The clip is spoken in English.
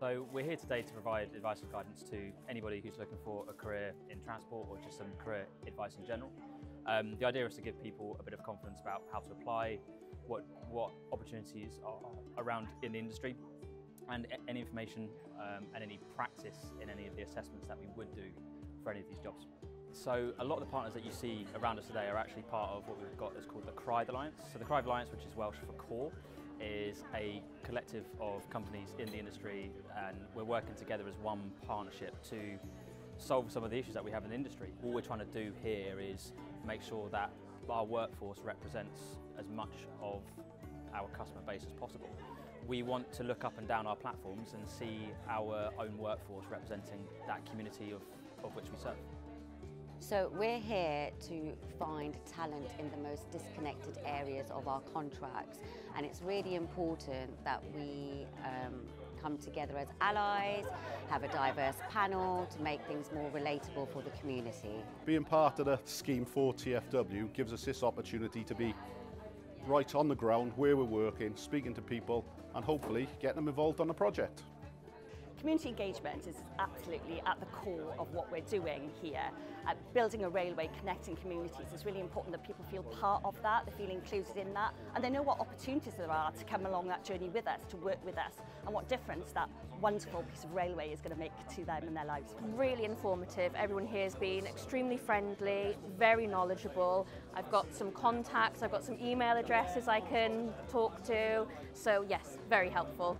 So we're here today to provide advice and guidance to anybody who's looking for a career in transport or just some career advice in general. The idea is to give people a bit of confidence about how to apply, what opportunities are around in the industry, and any information and any practice in any of the assessments that we would do for any of these jobs. So a lot of the partners that you see around us today are actually part of what we've got that's called the Craidd Alliance. So the Craidd Alliance, which is Welsh for core, is a collective of companies in the industry, and we're working together as one partnership to solve some of the issues that we have in the industry. All we're trying to do here is make sure that our workforce represents as much of our customer base as possible. We want to look up and down our platforms and see our own workforce representing that community of which we serve. So we're here to find talent in the most disconnected areas of our contracts, and it's really important that we come together as allies, have a diverse panel to make things more relatable for the community. Being part of the scheme for TFW gives us this opportunity to be right on the ground where we're working, speaking to people and hopefully getting them involved on the project. Community engagement is absolutely at the core of what we're doing here. Building a railway, connecting communities, it's really important that people feel part of that, they feel included in that, and they know what opportunities there are to come along that journey with us, to work with us, and what difference that wonderful piece of railway is going to make to them in their lives. Really informative. Everyone here has been extremely friendly, very knowledgeable. I've got some contacts, I've got some email addresses I can talk to, so yes, very helpful.